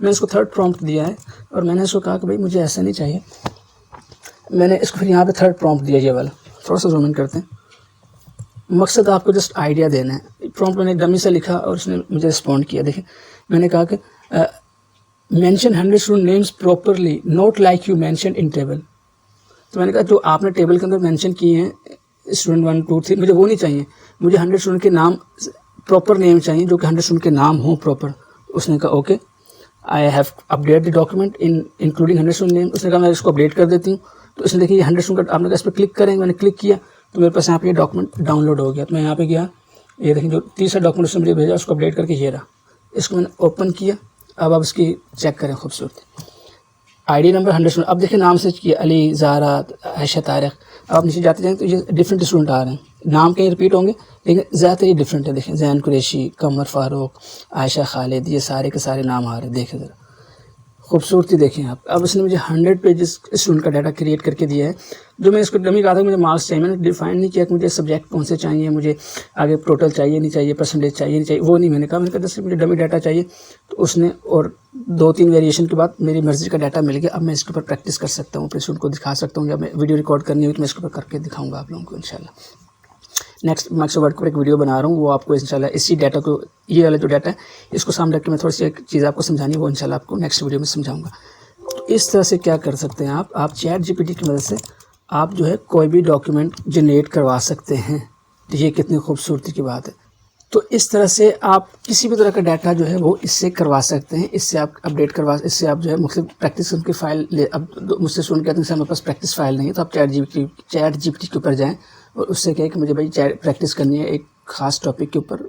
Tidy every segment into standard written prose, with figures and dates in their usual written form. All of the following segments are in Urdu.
میں نے اس کو تھرڈ پرومپٹ دیا ہے اور میں نے اس کو کہا کہ بھائی مجھے ایسا نہیں چاہیے. میں نے اس کو پھر یہاں پہ تھرڈ پرومپٹ دیا یہ والا. تھوڑا سا زوم ان کرتے ہیں. مقصد آپ کو جسٹ آئیڈیا دینا ہے. پرومپٹ میں نے ڈمی سے لکھا اور اس نے مجھے رسپونڈ کیا. دیکھیں میں نے کہا کہ mention 100 student names properly not like you mention in table. تو میں نے کہا جو آپ نے ٹیبل کے اندر مینشن کیے ہیں اسٹوڈنٹ 1 2 3 مجھے وہ نہیں چاہیے. مجھے 100 اسٹوڈنٹ کے نام پراپر نیم چاہیے جو کہ 100 اسٹوڈنٹ کے نام ہوں پراپر. اس نے کہا okay I have update the document including 100 student name. اس نے کہا میں اس کو اپڈیٹ کر دیتی ہوں. تو اس نے دیکھیے 100 اسٹوڈنٹ آپ نے کہا اس پہ کلک کریں. میں نے کلک کیا تو میرے پاس یہاں پہ یہ ڈاکیومنٹ ڈاؤن لوڈ ہو گیا. تو میں یہاں پہ گیا, یہ دیکھیں جو تیسرا ڈاکیومنٹ اس نے مجھے بھیجا اس کو اپڈیٹ کر کے یہ رہا. اس کو میں نے اوپن کیا. اب آپ اس کی چیک کریں خوبصورتی. I D number 100. اب دیکھیں نام سرچ کیا علی, زہرا, عائشہ, طارق. اب آپ نیچے جاتے جائیں تو یہ ڈفرینٹ اسٹوڈنٹ آ رہے ہیں. نام کہیں ریپیٹ ہوں گے لیکن زیادہ تر یہ ڈفرینٹ ہے. دیکھیں زین قریشی, قمر فاروق, عائشہ خالد, یہ سارے کے سارے نام آ رہے ہیں. دیکھیں ذرا خوبصورتی دیکھیں آپ. اب اس نے مجھے 100 پیجز اسٹوڈنٹ کا ڈاٹا کریٹ کر کے دیا ہے. جو میں اس کو ڈمی کہا تھا مجھے مارکس چاہیے. میں نے ڈیفائن نہیں کیا کہ مجھے سبجیکٹ کون سے چاہیے, مجھے آگے ٹوٹل چاہیے نہیں چاہیے, پرسنٹیج چاہیے نہیں چاہیے, وہ نہیں. میں نے کہا جیسے مجھے ڈمی ڈاٹا چاہیے. تو اس نے اور 2-3 ویریشن کے بعد میری مرضی کا ڈاٹا مل گیا. اب میں اس کے اوپر پریکٹس کر سکتا ہوں, اپنے اسٹوڈنٹ کو دکھا سکتا ہوں. یا میں ویڈیو ریکارڈ کرنی ہوئی تو میں اس کے اوپر کر کے دکھاؤں گا آپ لوگوں کو انشاءاللہ. نیکسٹ مائکروسافٹ ورڈ پر ایک ویڈیو بنا رہا ہوں, وہ آپ کو انشاءاللہ اسی ڈاٹا کو, یہ والا جو ڈاٹا ہے اس کو سامنے رکھ کے میں تھوڑی سی ایک چیز آپ کو سمجھانی ہے, وہ انشاءاللہ آپ کو نیکسٹ ویڈیو میں سمجھاؤں گا. تو اس طرح سے کیا کر سکتے ہیں آپ چیٹ جی پی ٹی کی مدد سے آپ جو ہے کوئی بھی ڈاکیومنٹ جنریٹ کروا سکتے ہیں. یہ کتنی خوبصورتی کی بات ہے. تو اس طرح سے آپ کسی بھی طرح کا ڈاٹا جو ہے وہ اس سے کروا سکتے ہیں. اس سے آپ اپڈیٹ اس سے آپ جو ہے مختلف پریکٹس کی فائل اب مجھ سے سن کہتے ہیں ہمارے پاس پریکٹس فائل نہیں ہے, تو آپ چیٹ جی پی ٹی کے اوپر جائیں اور اس سے کہیں کہ مجھے بھائی پریکٹس کرنی ہے ایک خاص ٹاپک کے اوپر,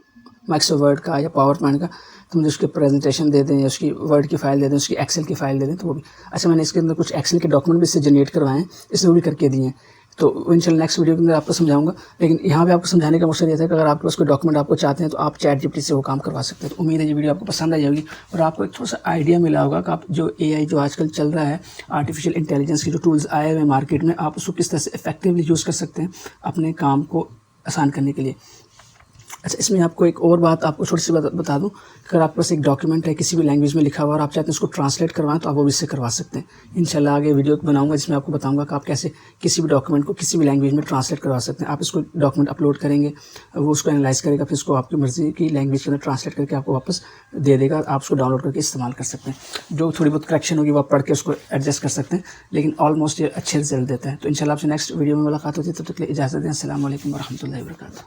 مائکروسافٹ ورڈ کا یا پاور پوائنٹ کا, تو مجھے اس کی پریزنٹیشن دے دیں یا اس کی ورڈ کی فائل دے دیں, اس کی ایکسل کی فائل دے دیں. تو وہ بھی اچھا, میں نے اس کے اندر کچھ ایکسل کے ڈاکیومنٹ بھی اس سے جنریٹ کروائے ہیں, اس نے وہ بھی کر کے دیے ہیں. تو انشاءاللہ نیکسٹ ویڈیو کے اندر آپ کو سمجھاؤں گا. لیکن یہاں پہ آپ کو سمجھانے کا مقصد یہ تھا کہ اگر آپ کے پاس کوئی ڈاکیومنٹ آپ کو چاہتے ہیں تو آپ چیٹ جی پی ٹی سے وہ کام کروا سکتے ہیں. تو امید ہے یہ ویڈیو آپ کو پسند آ جائے گی اور آپ کو ایک تھوڑا سا آئیڈیا ملا ہوگا کہ آپ جو اے آئی جو آج کل چل رہا ہے, آرٹیفیشیل انٹیلیجنس کے جو ٹولز آئے ہوئے ہیں مارکیٹ میں, آپ اس کو کس طرح سے افیکٹولی یوز کر سکتے ہیں اپنے کام کو آسان کرنے کے لیے. اچھا, اس میں آپ کو ایک اور بات آپ کو چھوٹی سی بتا دوں. اگر آپ کے پاس ایک ڈاکیومنٹ ہے کسی بھی لینگویج میں لکھا ہوا اور آپ چاہتے ہیں اس کو ٹرانسلیٹ کروائیں تو آپ وہ بھی اس سے کروا سکتے ہیں. انشاءاللہ آگے ویڈیو بناؤں گا جس میں آپ کو بتاؤں گا کہ آپ کیسے کسی بھی ڈاکیومنٹ کو کسی بھی لینگویج میں ٹرانسلیٹ کروا سکتے ہیں. آپ اس کو ڈاکیومنٹ اپلوڈ کریں گے, وہ اس کو انالائز کرے گا, پھر اس کو آپ کی مرضی کی لینگویج کے اندر ٹرانسلیٹ کر کے آپ کو واپس دے دے گا. آپ اس کو ڈاؤن لوڈ کر کے استعمال کر سکتے ہیں. جو تھوڑی بہت کریکشن ہوگی وہ آپ پڑھ کے اس کو ایڈجسٹ کر سکتے ہیں, لیکن آلموسٹ یہ اچھے رزلٹ دیتا ہے. تو انشاءاللہ آپ سے نیکسٹ ویڈیو میں ملاقات ہوتی ہے. تب تک کے لیے اجازت دیں. السلام علیکم ورحمۃ اللہ وبرکاتہ.